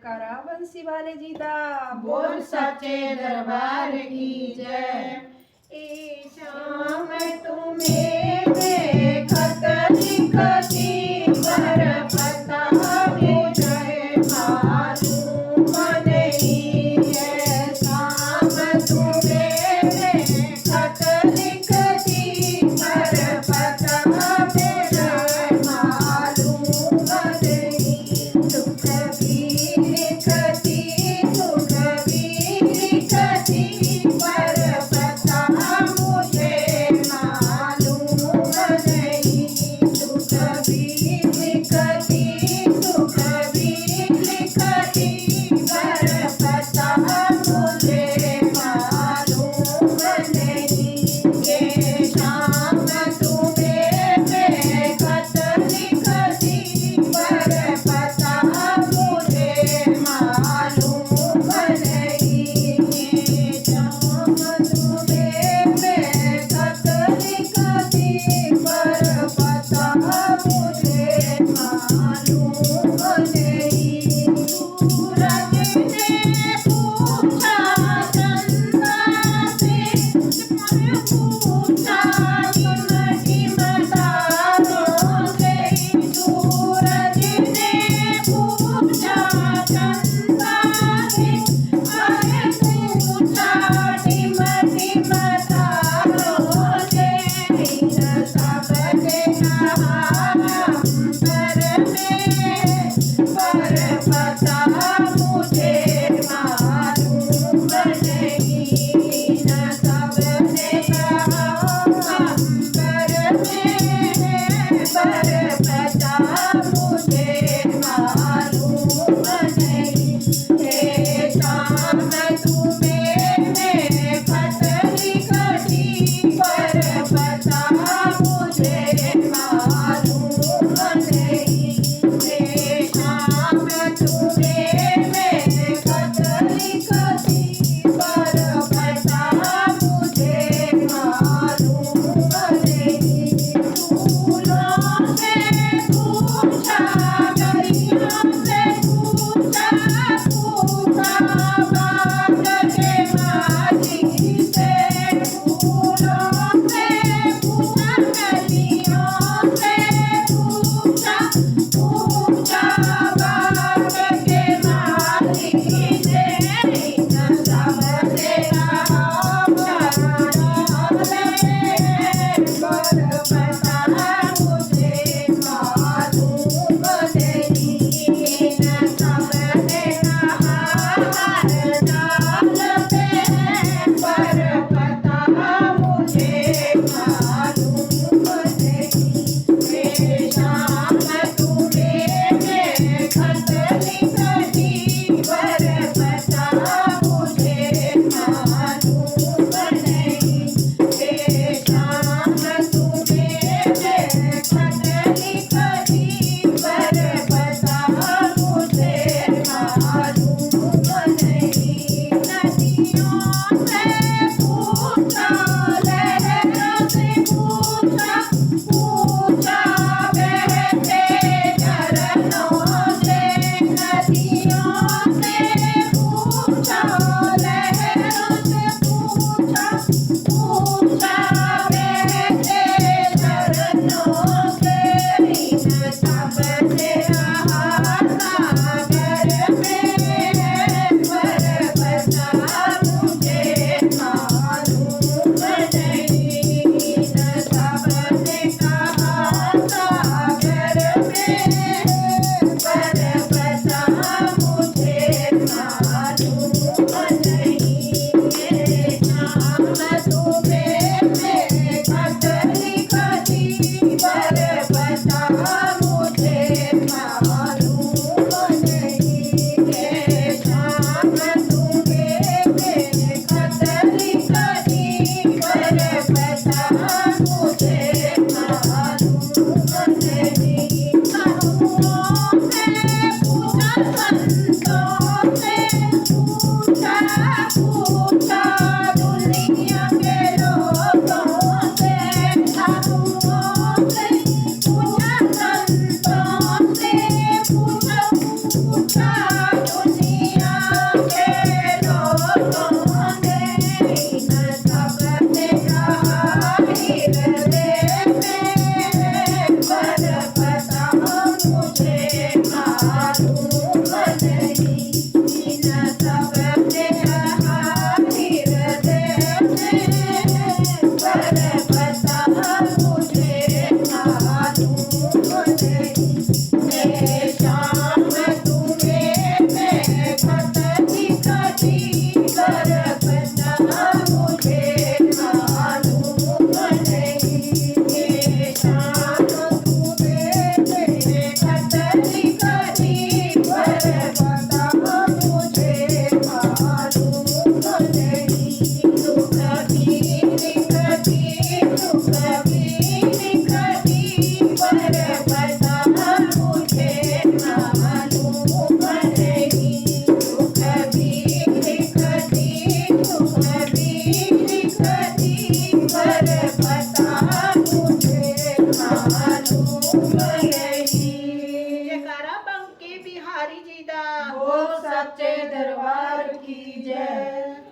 जयकारा बंसी वाले जी दा। बोल सच्चे दरबार की जय। ए शाम तुम्हें देखत लिखती पर पता मुझे मालूम नहीं है। शाम तुम्हें देखत लिखती पर पता मुझे मालूम नहीं। सुख भी लिखती सुख भी लिखती पर पता मुझे मालूम नहीं। सुख भी लिखती सुख भी लिखती पर पता मुझे मालूम नहीं। ये शाम तुम्हें देखत लिखती पर पता मुझे मालूम नहीं। ये शाम तुम्हें देखत लिखती पर पता मुझे मालूम नहीं। सूरज ने पूछा चंदा से पूछा टिम तारों से। सूरज ने पूछा चंदा से पूछा टिम तारों से। इन सबने कहा अंबर में पर पता मुझे मालूम नहीं। इन सबने कहा अंबर में पर पता मुझे मालूम नहीं। हे शाम तुम्हें देखत लिखती पर पता मुझे मालूम नहीं। हे शाम तुम्हें देखत लिखती पर पता मुझे मालूम नहीं। फूलों से पूछा गरियों से पूछा पूछा बाग के माली से। फूलों से पूछा गरियों से पूछा पूछा बाग के माली से। इन सबने कहा पर पता मुझे मालूम नहीं। इन सबने कहा डाल पे पर पता मुझे मालूम नहीं। हे शाम तुम्हें देखत लिखती पर पता मुझे मालूम नहीं। हे शाम तुम्हें देखत लिखती पर पता मुझे मालूम नहीं। नदियों से पूछा लहरों से पूछा पूछा बहते झरनों से। नदियों से पूछा लहरों से पूछा पूछा बहते झरनों से। इन सबने कहा सागर में पर पता मुझे मालूम नहीं। इन सबने कहा सागर में पर पता मुझे मालूम नहीं। ये शाम तुम्हें देखत लिखती पर पता मुझे मालूम नहीं। ये शाम तुम्हें देखत लिखती पर पता मुझे मालूम नहीं। साधुओं से पूछा संतों से पूछा पूछा दुनिया के लोगों से। साधुओं से पूछा संतों से पूछा पूछा दुनिया जी दा बोल सच्चे दरबार की जय।